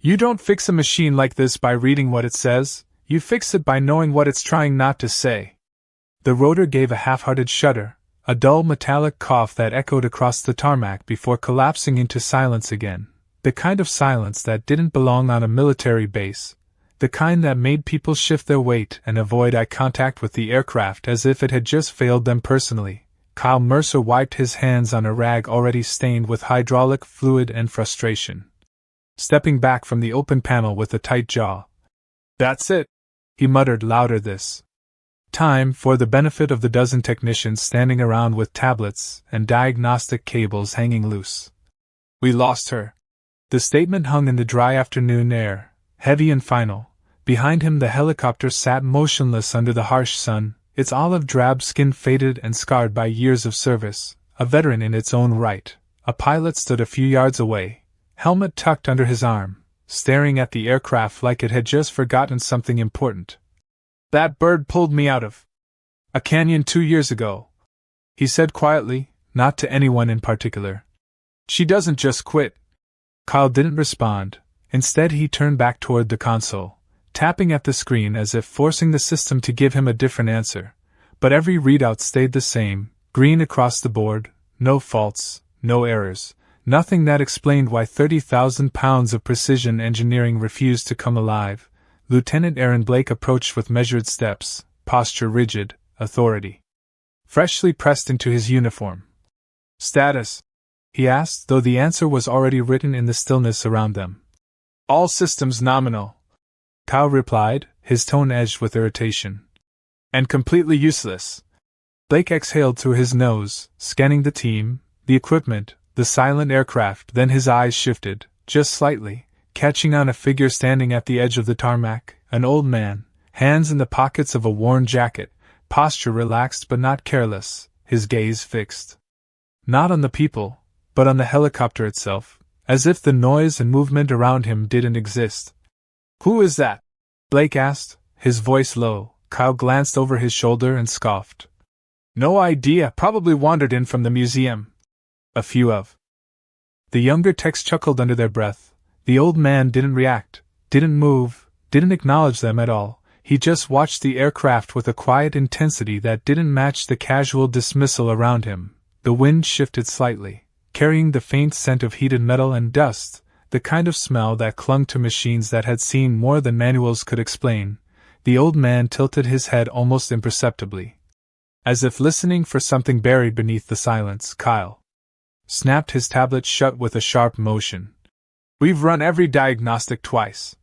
You don't fix a machine like this by reading what it says, you fix it by knowing what it's trying not to say. The rotor gave a half-hearted shudder, a dull metallic cough that echoed across the tarmac before collapsing into silence again. The kind of silence that didn't belong on a military base. The kind that made people shift their weight and avoid eye contact with the aircraft as if it had just failed them personally. Kyle Mercer wiped his hands on a rag already stained with hydraulic fluid and frustration. Stepping back from the open panel with a tight jaw. "That's it," he muttered louder this time for the benefit of the dozen technicians standing around with tablets and diagnostic cables hanging loose. "We lost her." The statement hung in the dry afternoon air, heavy and final. Behind him the helicopter sat motionless under the harsh sun, its olive-drab skin faded and scarred by years of service, a veteran in its own right. A pilot stood a few yards away, helmet tucked under his arm, staring at the aircraft like it had just forgotten something important. "That bird pulled me out of a canyon 2 years ago," he said quietly, not to anyone in particular. "She doesn't just quit." Kyle didn't respond. Instead he turned back toward the console, tapping at the screen as if forcing the system to give him a different answer. But every readout stayed the same, green across the board, no faults, no errors, nothing that explained why 30,000 pounds of precision engineering refused to come alive. Lieutenant Aaron Blake approached with measured steps, posture rigid, authority freshly pressed into his uniform. "Status?" he asked, though the answer was already written in the stillness around them. "All systems nominal," Kyle replied, his tone edged with irritation. "And completely useless." Blake exhaled through his nose, scanning the team, the equipment, the silent aircraft, then his eyes shifted, just slightly, catching on a figure standing at the edge of the tarmac, an old man, hands in the pockets of a worn jacket, posture relaxed but not careless, his gaze fixed. Not on the people, but on the helicopter itself, as if the noise and movement around him didn't exist. "Who is that?" Blake asked, his voice low. Kyle glanced over his shoulder and scoffed. "No idea, probably wandered in from the museum." "A few of." The younger techs chuckled under their breath. The old man didn't react, didn't move, didn't acknowledge them at all. He just watched the aircraft with a quiet intensity that didn't match the casual dismissal around him. The wind shifted slightly, carrying the faint scent of heated metal and dust, the kind of smell that clung to machines that had seen more than manuals could explain. The old man tilted his head almost imperceptibly, as if listening for something buried beneath the silence. Kyle snapped his tablet shut with a sharp motion. "We've run every diagnostic twice,"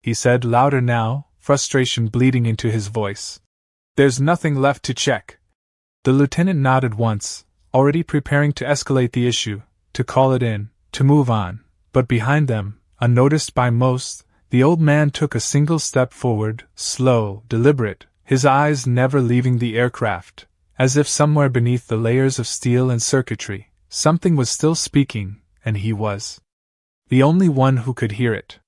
he said louder now, frustration bleeding into his voice. "There's nothing left to check." The lieutenant nodded once, already preparing to escalate the issue, to call it in, to move on. But behind them, unnoticed by most, the old man took a single step forward, slow, deliberate, his eyes never leaving the aircraft, as if somewhere beneath the layers of steel and circuitry, something was still speaking, and he was the only one who could hear it.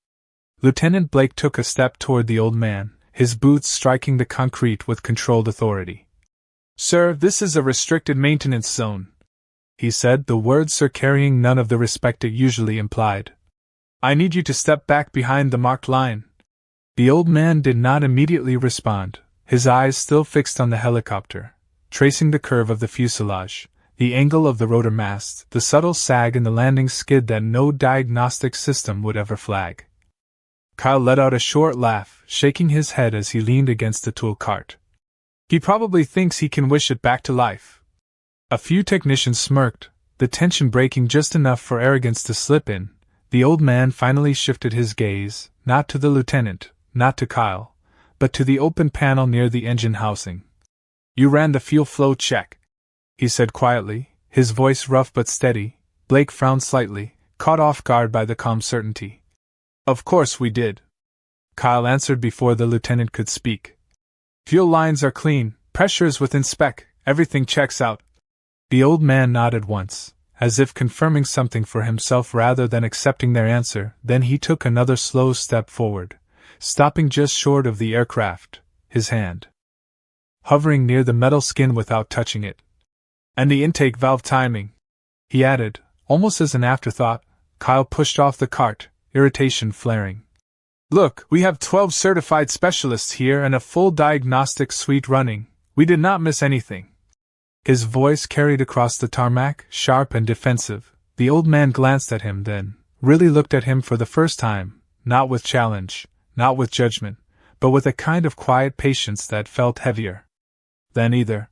Lieutenant Blake took a step toward the old man, his boots striking the concrete with controlled authority. "Sir, this is a restricted maintenance zone," he said, the word "sir" carrying none of the respect it usually implied. "I need you to step back behind the marked line." The old man did not immediately respond, his eyes still fixed on the helicopter, tracing the curve of the fuselage, the angle of the rotor mast, the subtle sag in the landing skid that no diagnostic system would ever flag. Kyle let out a short laugh, shaking his head as he leaned against the tool cart. "He probably thinks he can wish it back to life." A few technicians smirked, the tension breaking just enough for arrogance to slip in. The old man finally shifted his gaze, not to the lieutenant, not to Kyle, but to the open panel near the engine housing. "You ran the fuel flow check," he said quietly, his voice rough but steady. Blake frowned slightly, caught off guard by the calm certainty. "Of course we did," Kyle answered before the lieutenant could speak. "Fuel lines are clean, pressure is within spec, everything checks out." The old man nodded once, as if confirming something for himself rather than accepting their answer. Then he took another slow step forward, stopping just short of the aircraft, his hand hovering near the metal skin without touching it. "And the intake valve timing," he added, almost as an afterthought. Kyle pushed off the cart, irritation flaring. Look, we have 12 certified specialists here and a full diagnostic suite running. We did not miss anything. His voice carried across the tarmac, sharp and defensive. The old man glanced at him then, really looked at him for the first time, not with challenge, not with judgment, but with a kind of quiet patience that felt heavier than either.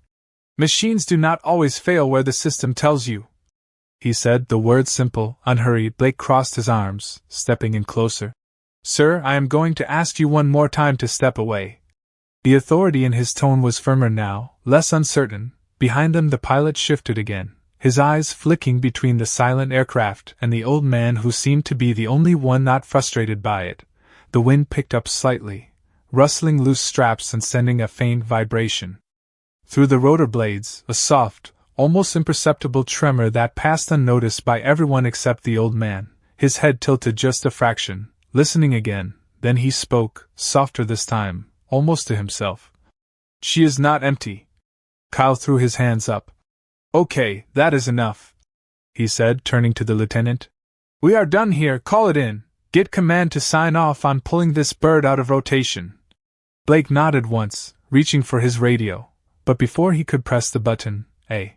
Machines do not always fail where the system tells you, he said, the words simple, unhurried. Blake crossed his arms, stepping in closer. Sir, I am going to ask you one more time to step away. The authority in his tone was firmer now, less uncertain. Behind them the pilot shifted again, his eyes flicking between the silent aircraft and the old man who seemed to be the only one not frustrated by it. The wind picked up slightly, rustling loose straps and sending a faint vibration through the rotor blades, a soft, almost imperceptible tremor that passed unnoticed by everyone except the old man, his head tilted just a fraction, listening again. Then he spoke, softer this time, almost to himself. She is not empty. Kyle threw his hands up. Okay, that is enough, he said, turning to the lieutenant. We are done here, call it in. Get command to sign off on pulling this bird out of rotation. Blake nodded once, reaching for his radio, but before he could press the button, a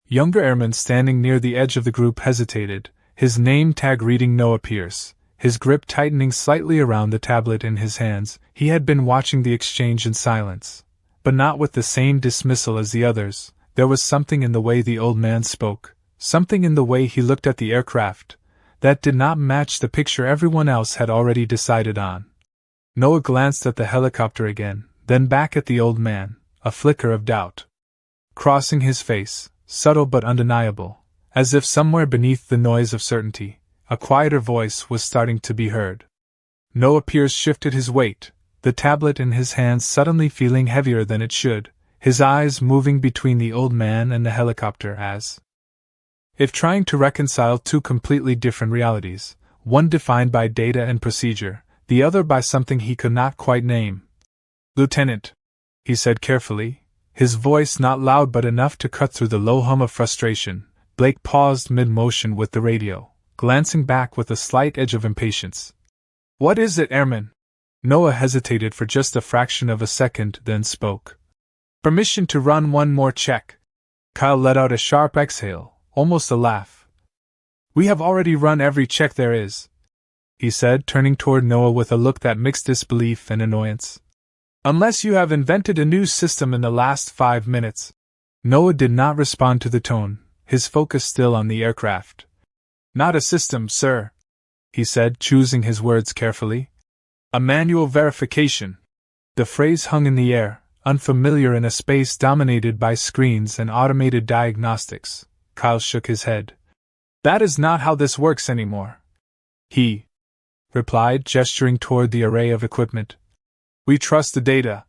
younger airman standing near the edge of the group hesitated, his name tag reading Noah Pierce, his grip tightening slightly around the tablet in his hands. He had been watching the exchange in silence, but not with the same dismissal as the others. There was something in the way the old man spoke, something in the way he looked at the aircraft, that did not match the picture everyone else had already decided on. Noah glanced at the helicopter again, then back at the old man, a flicker of doubt crossing his face, subtle but undeniable, as if somewhere beneath the noise of certainty, a quieter voice was starting to be heard. Noah Pierce shifted his weight, the tablet in his hands suddenly feeling heavier than it should, his eyes moving between the old man and the helicopter as if trying to reconcile two completely different realities, one defined by data and procedure, the other by something he could not quite name. Lieutenant, he said carefully, his voice not loud but enough to cut through the low hum of frustration. Blake paused mid-motion with the radio, glancing back with a slight edge of impatience. What is it, Airman? Noah hesitated for just a fraction of a second, then spoke. Permission to run one more check. Kyle let out a sharp exhale, almost a laugh. We have already run every check there is, he said, turning toward Noah with a look that mixed disbelief and annoyance. Unless you have invented a new system in the last 5 minutes. Noah did not respond to the tone, his focus still on the aircraft. Not a system, sir, he said, choosing his words carefully. A manual verification. The phrase hung in the air, unfamiliar in a space dominated by screens and automated diagnostics. Kyle shook his head. That is not how this works anymore, he replied, gesturing toward the array of equipment. We trust the data.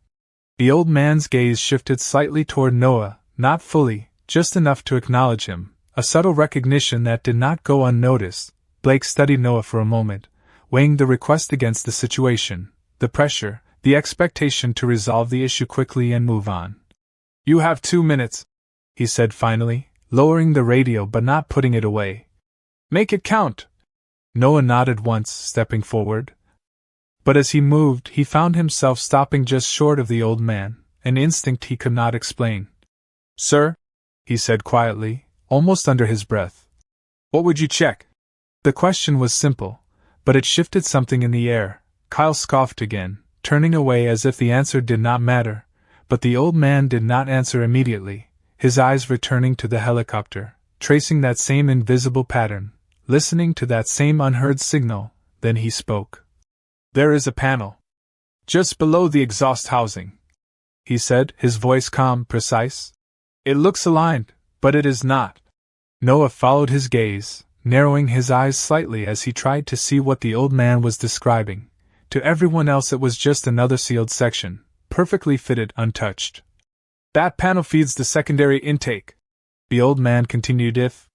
The old man's gaze shifted slightly toward Noah, not fully, just enough to acknowledge him, a subtle recognition that did not go unnoticed. Blake studied Noah for a moment, weighing the request against the situation, the pressure, the expectation to resolve the issue quickly and move on. You have 2 minutes, he said finally, lowering the radio but not putting it away. Make it count. Noah nodded once, stepping forward. But as he moved, he found himself stopping just short of the old man, an instinct he could not explain. Sir, he said quietly, almost under his breath. What would you check? The question was simple, but it shifted something in the air. Kyle scoffed again, turning away as if the answer did not matter, but the old man did not answer immediately, his eyes returning to the helicopter, tracing that same invisible pattern, listening to that same unheard signal. Then he spoke. There is a panel just below the exhaust housing, he said, his voice calm, precise. It looks aligned, but it is not. Noah followed his gaze, narrowing his eyes slightly as he tried to see what the old man was describing. To everyone else it was just another sealed section, perfectly fitted, untouched. That panel feeds the secondary intake, the old man continued. If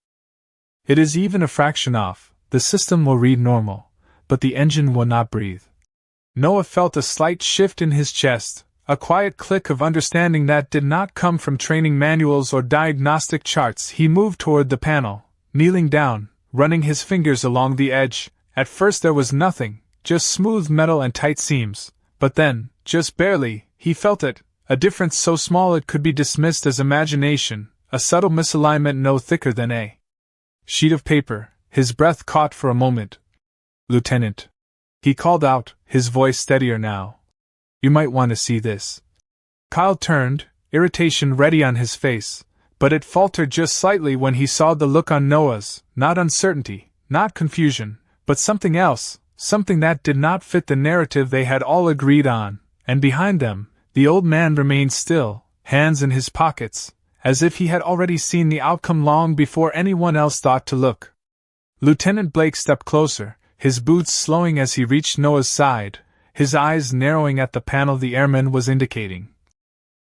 it is even a fraction off, the system will read normal, but the engine will not breathe. Noah felt a slight shift in his chest, a quiet click of understanding that did not come from training manuals or diagnostic charts. He moved toward the panel, kneeling down, running his fingers along the edge, At first there was nothing, just smooth metal and tight seams, but then, just barely, he felt it, a difference so small it could be dismissed as imagination, a subtle misalignment no thicker than a sheet of paper. His breath caught for a moment. "Lieutenant," he called out, his voice steadier now. "You might want to see this." Kyle turned, irritation ready on his face, but it faltered just slightly when he saw the look on Noah's, not uncertainty, not confusion, but something else, something that did not fit the narrative they had all agreed on, and behind them, the old man remained still, hands in his pockets, as if he had already seen the outcome long before anyone else thought to look. Lieutenant Blake stepped closer, his boots slowing as he reached Noah's side, his eyes narrowing at the panel the airman was indicating.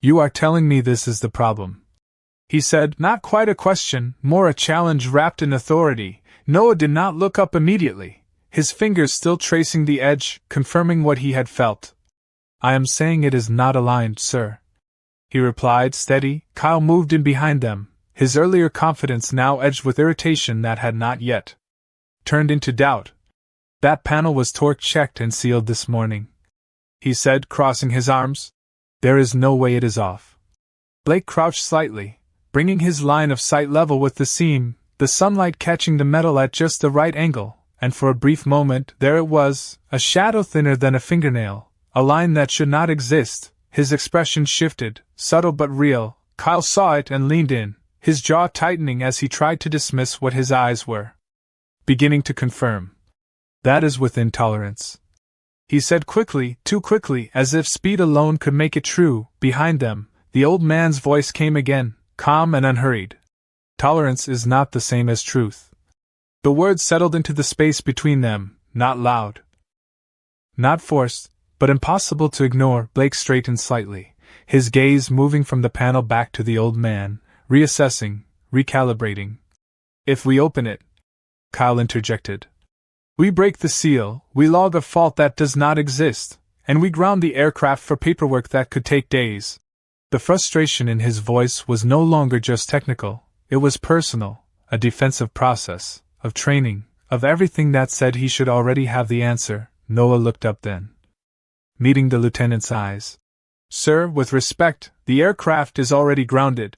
"You are telling me this is the problem?" he said, not quite a question, more a challenge wrapped in authority. Noah did not look up immediately, his fingers still tracing the edge, confirming what he had felt. "I am saying it is not aligned, sir," he replied, steady. Kyle moved in behind them, his earlier confidence now edged with irritation that had not yet turned into doubt. "That panel was torque-checked and sealed this morning," he said, crossing his arms. "There is no way it is off." Blake crouched slightly, bringing his line of sight level with the seam, the sunlight catching the metal at just the right angle, and for a brief moment there it was, a shadow thinner than a fingernail, a line that should not exist. His expression shifted, subtle but real. Kyle saw it and leaned in, his jaw tightening as he tried to dismiss what his eyes were beginning to confirm. "That is within tolerance," he said quickly, too quickly, as if speed alone could make it true. Behind them, the old man's voice came again, calm and unhurried. "Tolerance is not the same as truth." The words settled into the space between them, not loud, not forced, but impossible to ignore. Blake straightened slightly, his gaze moving from the panel back to the old man, reassessing, recalibrating. "If we open it," Kyle interjected, "we break the seal, we log a fault that does not exist, and we ground the aircraft for paperwork that could take days." The frustration in his voice was no longer just technical, it was personal, a defensive process, of training, of everything that said he should already have the answer. Noah looked up then, meeting the lieutenant's eyes. "Sir, with respect, the aircraft is already grounded."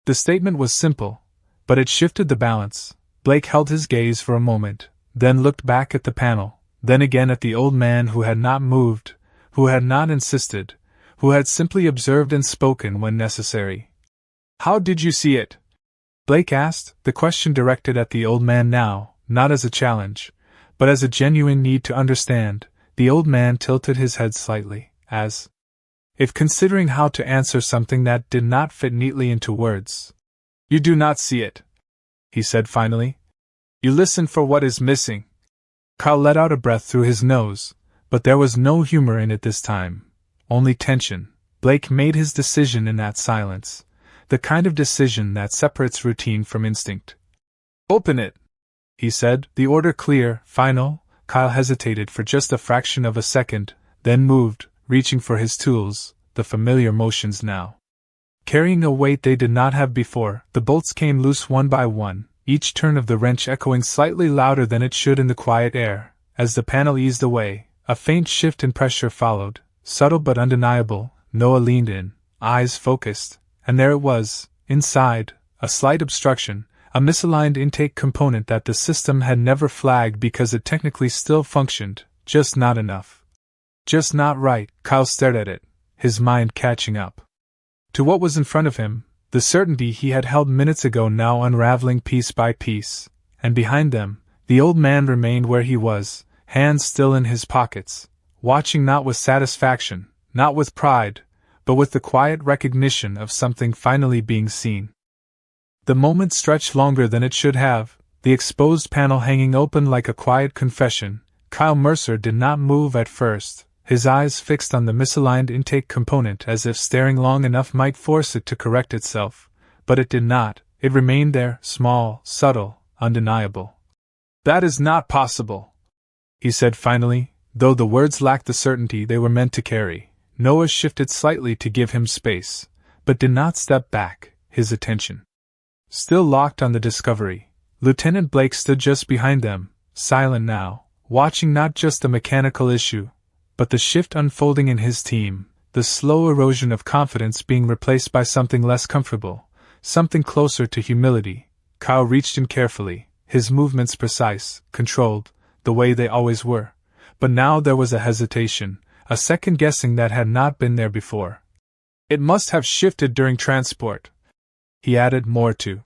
The statement was simple, but it shifted the balance. Blake held his gaze for a moment, then looked back at the panel, then again at the old man who had not moved, who had not insisted, who had simply observed and spoken when necessary. "How did you see it?" Blake asked, the question directed at the old man now, not as a challenge, but as a genuine need to understand. The old man tilted his head slightly, as if considering how to answer something that did not fit neatly into words. "You do not see it," he said finally. "You listen for what is missing." Kyle let out a breath through his nose, but there was no humor in it this time, only tension. Blake made his decision in that silence, the kind of decision that separates routine from instinct. "Open it," he said, the order clear, final. Kyle hesitated for just a fraction of a second, then moved, reaching for his tools, the familiar motions now. Carrying a weight they did not have before, the bolts came loose one by one, each turn of the wrench echoing slightly louder than it should in the quiet air. As the panel eased away, a faint shift in pressure followed, subtle but undeniable. Noah leaned in, eyes focused, and there it was, inside, a slight obstruction, a misaligned intake component that the system had never flagged because it technically still functioned, just not enough. Just not right. Kyle stared at it, his mind catching up to what was in front of him, the certainty he had held minutes ago now unraveling piece by piece, and behind them, the old man remained where he was, hands still in his pockets, watching not with satisfaction, not with pride, but with the quiet recognition of something finally being seen. The moment stretched longer than it should have, the exposed panel hanging open like a quiet confession. Kyle Mercer did not move at first, his eyes fixed on the misaligned intake component as if staring long enough might force it to correct itself, but it did not. It remained there, small, subtle, undeniable. "That is not possible," he said finally, though the words lacked the certainty they were meant to carry. Noah shifted slightly to give him space, but did not step back, his attention still locked on the discovery. Lieutenant Blake stood just behind them, silent now, watching not just the mechanical issue, but the shift unfolding in his team, the slow erosion of confidence being replaced by something less comfortable, something closer to humility. Kyle reached in carefully, his movements precise, controlled, the way they always were. But now there was a hesitation, a second guessing that had not been there before. It must have shifted during transport. He added more to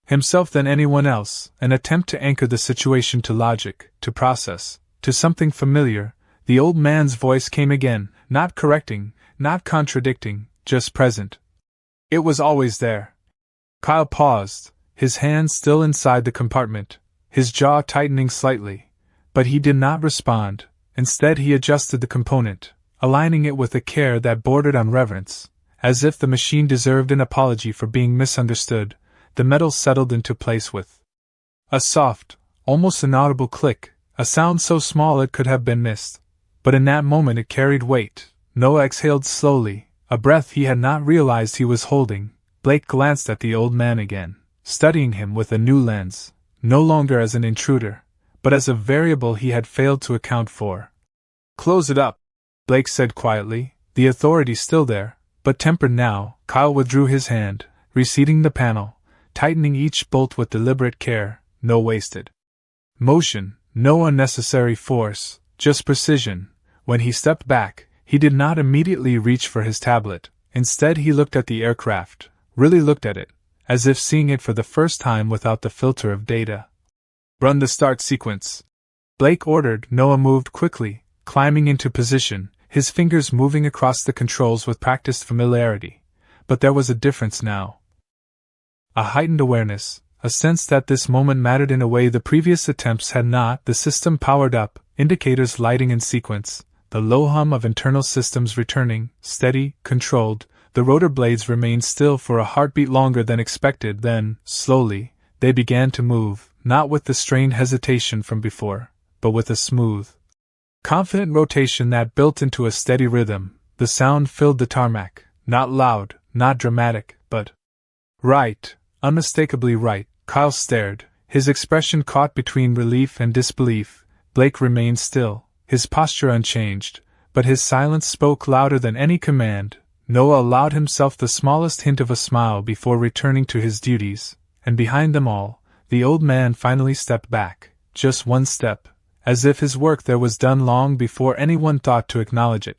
himself than anyone else, an attempt to anchor the situation to logic, to process, to something familiar. The old man's voice came again, not correcting, not contradicting, just present. It was always there. Kyle paused, his hand still inside the compartment, his jaw tightening slightly. But he did not respond. Instead he adjusted the component, aligning it with a care that bordered on reverence. As if the machine deserved an apology for being misunderstood, the metal settled into place with a soft, almost inaudible click, a sound so small it could have been missed. But in that moment it carried weight. Noah exhaled slowly, a breath he had not realized he was holding. Blake glanced at the old man again, studying him with a new lens, no longer as an intruder, but as a variable he had failed to account for. "Close it up," Blake said quietly, the authority still there, but tempered now. Kyle withdrew his hand, reseating the panel, tightening each bolt with deliberate care, no wasted motion, no unnecessary force, just precision. When he stepped back, he did not immediately reach for his tablet. Instead he looked at the aircraft, really looked at it, as if seeing it for the first time without the filter of data. "Run the start sequence," Blake ordered. Noah moved quickly, climbing into position, his fingers moving across the controls with practiced familiarity. But there was a difference now. A heightened awareness, a sense that this moment mattered in a way the previous attempts had not. The system powered up, indicators lighting in sequence, the low hum of internal systems returning, steady, controlled. The rotor blades remained still for a heartbeat longer than expected. Then, slowly, they began to move, not with the strained hesitation from before, but with a smooth, confident rotation that built into a steady rhythm. The sound filled the tarmac, not loud, not dramatic, but right, unmistakably right. Kyle stared, his expression caught between relief and disbelief. Blake remained still, his posture unchanged, but his silence spoke louder than any command. Noah allowed himself the smallest hint of a smile before returning to his duties, and behind them all, the old man finally stepped back, just one step, as if his work there was done long before anyone thought to acknowledge it.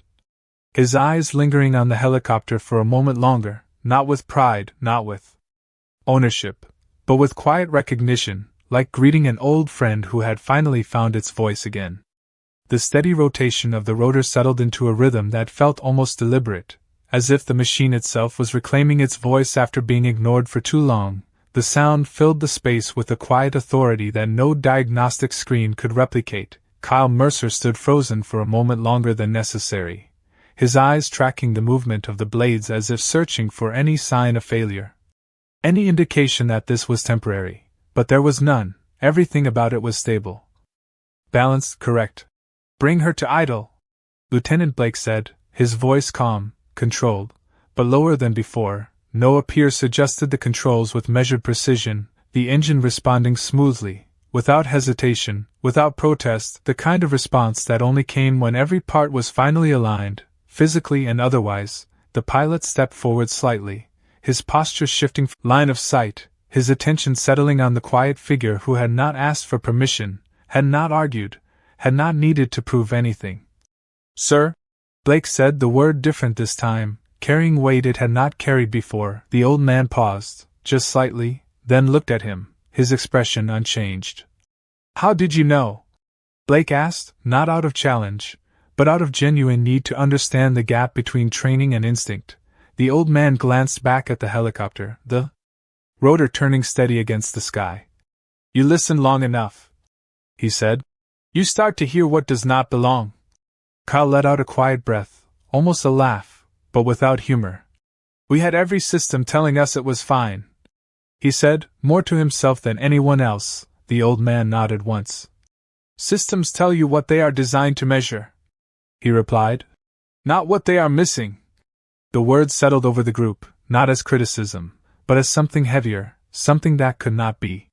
His eyes lingering on the helicopter for a moment longer, not with pride, not with ownership, but with quiet recognition, like greeting an old friend who had finally found its voice again. The steady rotation of the rotor settled into a rhythm that felt almost deliberate, as if the machine itself was reclaiming its voice after being ignored for too long. The sound filled the space with a quiet authority that no diagnostic screen could replicate. Kyle Mercer stood frozen for a moment longer than necessary, his eyes tracking the movement of the blades as if searching for any sign of failure, any indication that this was temporary. But there was none. Everything about it was stable, balanced, correct. "Bring her to idle," Lieutenant Blake said, his voice calm, controlled, but lower than before. Noah Pierce adjusted the controls with measured precision, the engine responding smoothly, without hesitation, without protest, the kind of response that only came when every part was finally aligned, physically and otherwise. The pilot stepped forward slightly, his posture shifting from line of sight, his attention settling on the quiet figure who had not asked for permission, had not argued, had not needed to prove anything. "Sir?" Blake said, the word different this time, carrying weight it had not carried before. The old man paused, just slightly, then looked at him, his expression unchanged. "How did you know?" Blake asked, not out of challenge, but out of genuine need to understand the gap between training and instinct. The old man glanced back at the helicopter, the rotor turning steady against the sky. "You listen long enough," he said. "You start to hear what does not belong." Kyle let out a quiet breath, almost a laugh, but without humor. "We had every system telling us it was fine," he said, more to himself than anyone else. The old man nodded once. "Systems tell you what they are designed to measure," he replied, "not what they are missing." The words settled over the group, not as criticism, but as something heavier, something that could not be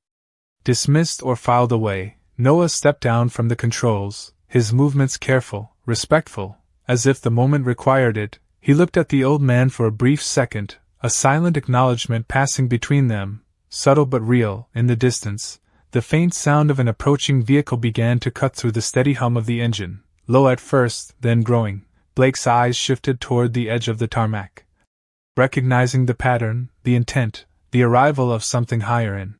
dismissed or filed away. Noah stepped down from the controls, his movements careful, respectful, as if the moment required it. He looked at the old man for a brief second, a silent acknowledgement passing between them, subtle but real. In the distance, the faint sound of an approaching vehicle began to cut through the steady hum of the engine, low at first, then growing. Blake's eyes shifted toward the edge of the tarmac. Recognizing the pattern, the intent, the arrival of something higher in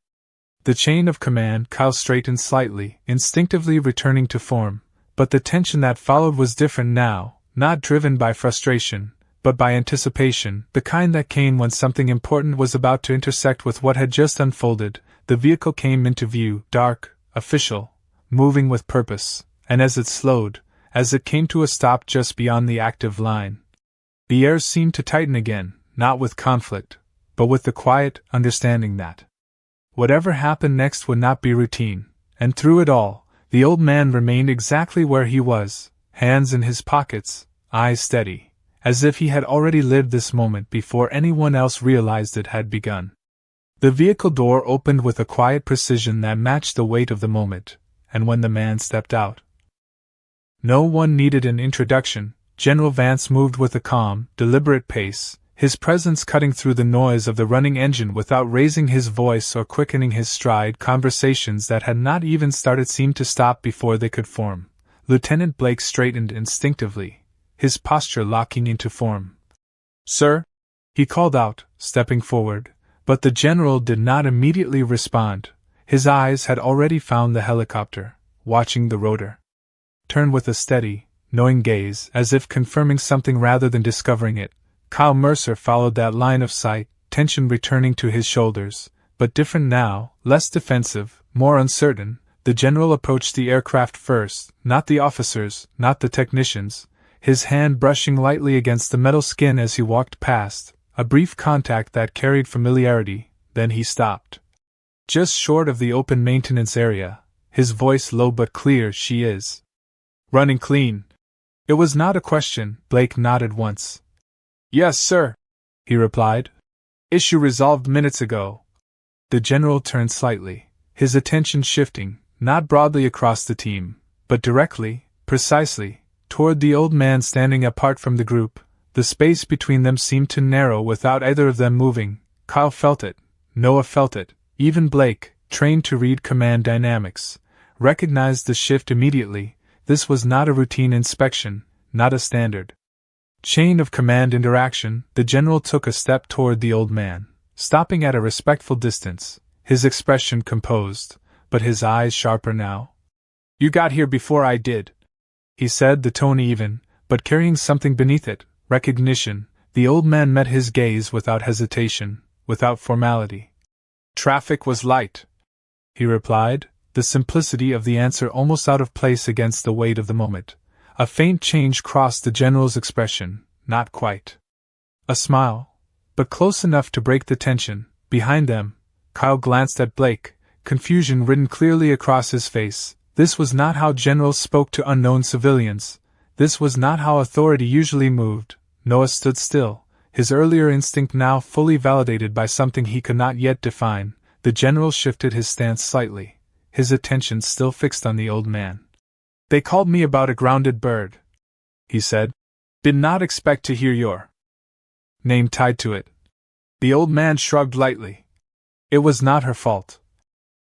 the chain of command, Kyle straightened slightly, instinctively returning to form, but the tension that followed was different now, not driven by frustration, but by anticipation, the kind that came when something important was about to intersect with what had just unfolded. The vehicle came into view, dark, official, moving with purpose, and as it slowed, as it came to a stop just beyond the active line, the air seemed to tighten again, not with conflict, but with the quiet understanding that whatever happened next would not be routine, and through it all, the old man remained exactly where he was, hands in his pockets, eyes steady, as if he had already lived this moment before anyone else realized it had begun. The vehicle door opened with a quiet precision that matched the weight of the moment, and when the man stepped out, no one needed an introduction. General Vance moved with a calm, deliberate pace, his presence cutting through the noise of the running engine without raising his voice or quickening his stride. Conversations that had not even started seemed to stop before they could form. Lieutenant Blake straightened instinctively, his posture locking into form. "Sir?" he called out, stepping forward, but the general did not immediately respond. His eyes had already found the helicopter, watching the rotor turn with a steady, knowing gaze, as if confirming something rather than discovering it. Kyle Mercer followed that line of sight, tension returning to his shoulders, but different now, less defensive, more uncertain. The general approached the aircraft first, not the officers, not the technicians, his hand brushing lightly against the metal skin as he walked past, a brief contact that carried familiarity. Then he stopped, just short of the open maintenance area, his voice low but clear. "She is running clean?" It was not a question. Blake nodded once. "Yes, sir," he replied. "Issue resolved minutes ago." The general turned slightly, his attention shifting, not broadly across the team, but directly, precisely, toward the old man standing apart from the group. The space between them seemed to narrow without either of them moving. Kyle felt it, Noah felt it, even Blake, trained to read command dynamics, recognized the shift immediately. This was not a routine inspection, not a standard chain of command interaction. The general took a step toward the old man, stopping at a respectful distance, his expression composed, but his eyes sharper now. "You got here before I did," he said, the tone even, but carrying something beneath it, recognition. The old man met his gaze without hesitation, without formality. "Traffic was light," he replied, the simplicity of the answer almost out of place against the weight of the moment. A faint change crossed the general's expression, not quite a smile, but close enough to break the tension. Behind them, Kyle glanced at Blake, confusion written clearly across his face. This was not how generals spoke to unknown civilians. This was not how authority usually moved. Noah stood still, his earlier instinct now fully validated by something he could not yet define. The general shifted his stance slightly, his attention still fixed on the old man. "They called me about a grounded bird," he said. "Did not expect to hear your name tied to it." The old man shrugged lightly. "It was not her fault,"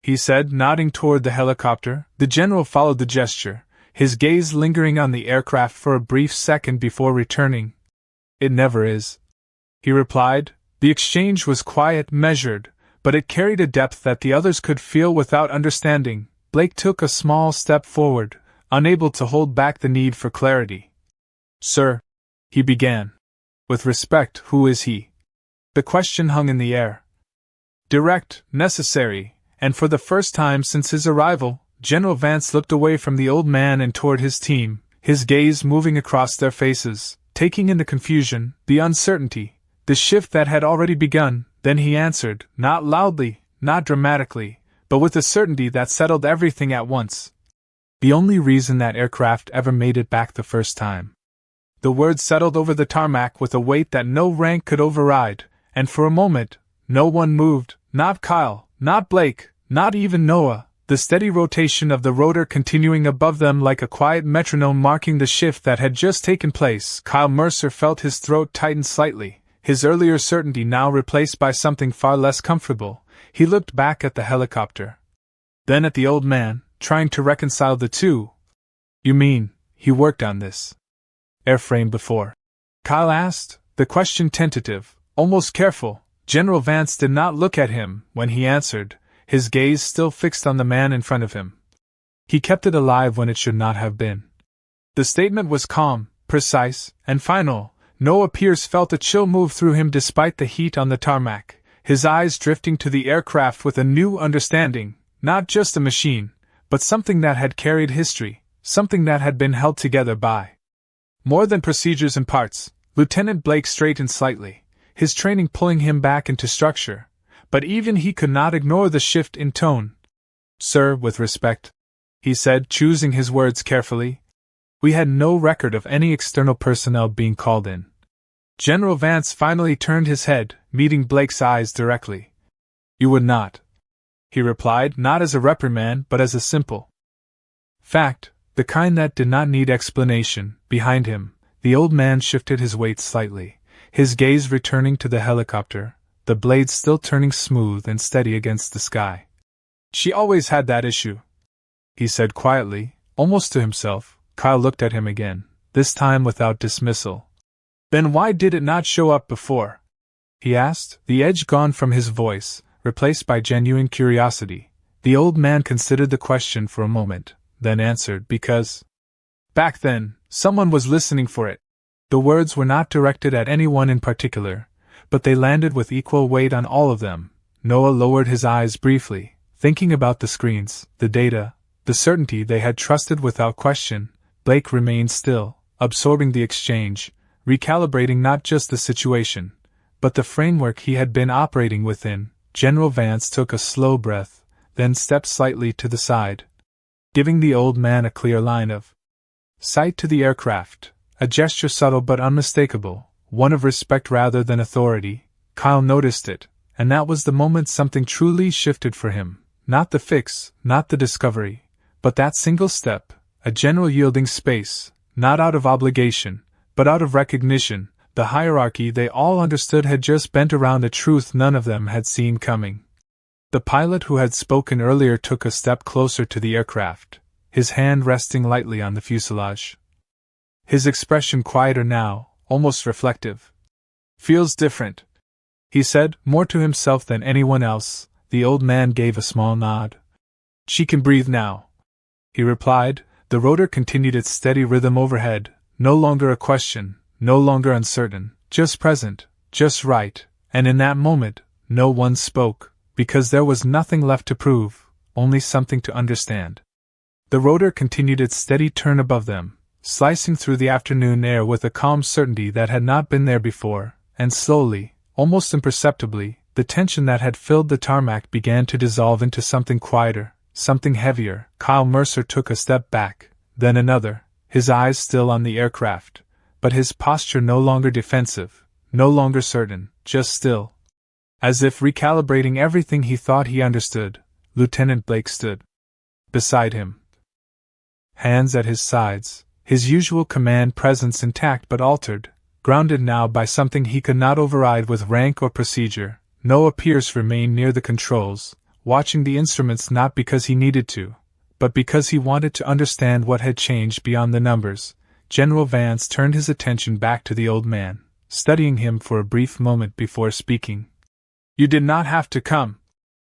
he said, nodding toward the helicopter. The general followed the gesture, his gaze lingering on the aircraft for a brief second before returning. "It never is," he replied. The exchange was quiet, measured, but it carried a depth that the others could feel without understanding. Blake took a small step forward, unable to hold back the need for clarity. "Sir," he began. "With respect, who is he?" The question hung in the air. Direct, necessary, and for the first time since his arrival, General Vance looked away from the old man and toward his team, his gaze moving across their faces, taking in the confusion, the uncertainty, the shift that had already begun. Then he answered, not loudly, not dramatically, but with a certainty that settled everything at once. "The only reason that aircraft ever made it back the first time." The words settled over the tarmac with a weight that no rank could override, and for a moment, no one moved, not Kyle, not Blake, not even Noah. the steady rotation of the rotor continuing above them like a quiet metronome marking the shift that had just taken place. Kyle Mercer felt his throat tighten slightly, his earlier certainty now replaced by something far less comfortable. He looked back at the helicopter, then at the old man, trying to reconcile the two. "You mean, he worked on this airframe before?" Kyle asked, the question tentative, almost careful. General Vance did not look at him when he answered, his gaze still fixed on the man in front of him. He kept it alive when it should not have been. The statement was calm, precise, and final. Noah Pierce felt a chill move through him despite the heat on the tarmac, his eyes drifting to the aircraft with a new understanding, not just a machine, but something that had carried history, something that had been held together by more than procedures and parts. Lieutenant Blake straightened slightly, his training pulling him back into structure, but even he could not ignore the shift in tone. "Sir, with respect," he said, choosing his words carefully, "we had no record of any external personnel being called in." General Vance finally turned his head, meeting Blake's eyes directly. "You would not," he replied, not as a reprimand but as a simple fact, the kind that did not need explanation. Behind him, the old man shifted his weight slightly, his gaze returning to the helicopter, the blades still turning smooth and steady against the sky. "She always had that issue," he said quietly, almost to himself. Kyle looked at him again, this time without dismissal. "Then why did it not show up before?" he asked, the edge gone from his voice, replaced by genuine curiosity. The old man considered the question for a moment, then answered, "Because back then, someone was listening for it." The words were not directed at anyone in particular, but they landed with equal weight on all of them. Noah lowered his eyes briefly, thinking about the screens, the data, the certainty they had trusted without question. Blake remained still, absorbing the exchange, recalibrating not just the situation, but the framework he had been operating within. General Vance took a slow breath, then stepped slightly to the side, giving the old man a clear line of sight to the aircraft, a gesture subtle but unmistakable, one of respect rather than authority. Kyle noticed it, and that was the moment something truly shifted for him. Not the fix, not the discovery, but that single step, a general yielding space, not out of obligation, but out of recognition. The hierarchy they all understood had just bent around a truth none of them had seen coming. The pilot who had spoken earlier took a step closer to the aircraft, his hand resting lightly on the fuselage. His expression quieter now, almost reflective. "Feels different," he said, more to himself than anyone else. The old man gave a small nod. "She can breathe now," he replied. The rotor continued its steady rhythm overhead, no longer a question, no longer uncertain, just present, just right, and in that moment, no one spoke, because there was nothing left to prove, only something to understand. The rotor continued its steady turn above them, slicing through the afternoon air with a calm certainty that had not been there before, and slowly, almost imperceptibly, the tension that had filled the tarmac began to dissolve into something quieter, something heavier. Kyle Mercer took a step back, then another, his eyes still on the aircraft, but his posture no longer defensive, no longer certain, just still. As if recalibrating everything he thought he understood, Lieutenant Blake stood beside him, hands at his sides, his usual command presence intact but altered, grounded now by something he could not override with rank or procedure. Noah Pierce remained near the controls, watching the instruments not because he needed to, but because he wanted to understand what had changed beyond the numbers. General Vance turned his attention back to the old man, studying him for a brief moment before speaking. "You did not have to come,"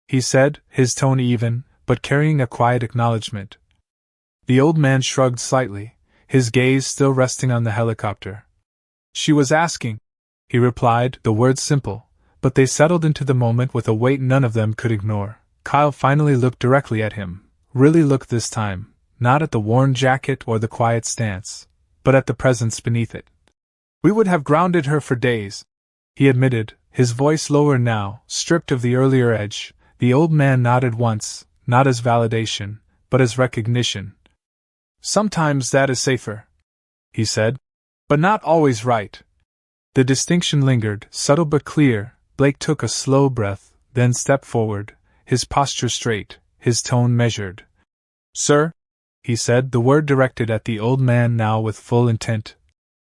he said, his tone even, but carrying a quiet acknowledgement. The old man shrugged slightly, his gaze still resting on the helicopter. "She was asking," he replied, the words simple, but they settled into the moment with a weight none of them could ignore. Kyle finally looked directly at him, really looked this time, not at the worn jacket or the quiet stance, but at the presence beneath it. "We would have grounded her for days," he admitted, his voice lower now, stripped of the earlier edge. The old man nodded once, not as validation, but as recognition. "Sometimes that is safer," he said, "but not always right." The distinction lingered, subtle but clear. Blake took a slow breath, then stepped forward, his posture straight, his tone measured. "Sir," he said, the word directed at the old man now with full intent.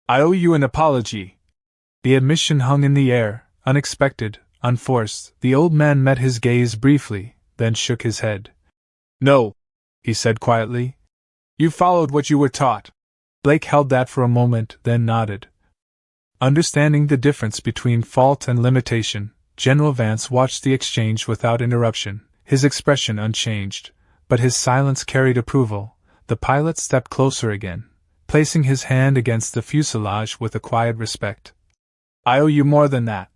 "I owe you an apology." The admission hung in the air, unexpected, unforced. The old man met his gaze briefly, then shook his head. "No," he said quietly. "You followed what you were taught." Blake held that for a moment, then nodded. Understanding the difference between fault and limitation, General Vance watched the exchange without interruption, his expression unchanged, but his silence carried approval. The pilot stepped closer again, placing his hand against the fuselage with a quiet respect. "I owe you more than that,"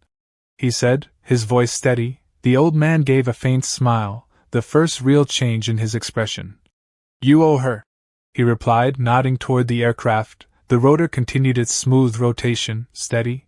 he said, his voice steady. The old man gave a faint smile, the first real change in his expression. "You owe her," he replied, nodding toward the aircraft. The rotor continued its smooth rotation, steady,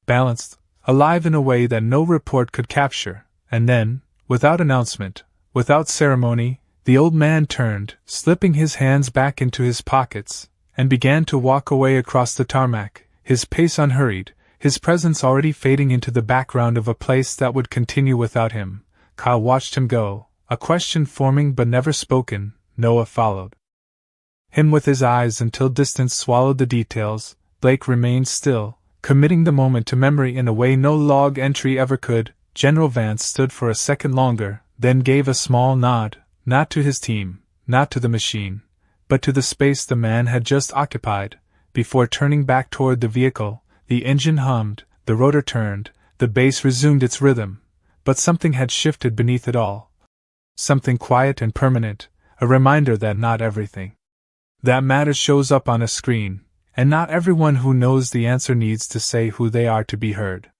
balanced, alive in a way that no report could capture, and then, without announcement, without ceremony, the old man turned, slipping his hands back into his pockets, and began to walk away across the tarmac, his pace unhurried, his presence already fading into the background of a place that would continue without him. Kyle watched him go, a question forming but never spoken. Noah followed him with his eyes until distance swallowed the details. Blake remained still, committing the moment to memory in a way no log entry ever could. General Vance stood for a second longer, then gave a small nod, not to his team, not to the machine, but to the space the man had just occupied, before turning back toward the vehicle. The engine hummed, the rotor turned, the bass resumed its rhythm, but something had shifted beneath it all. Something quiet and permanent, a reminder that not everything that matters shows up on a screen, and not everyone who knows the answer needs to say who they are to be heard.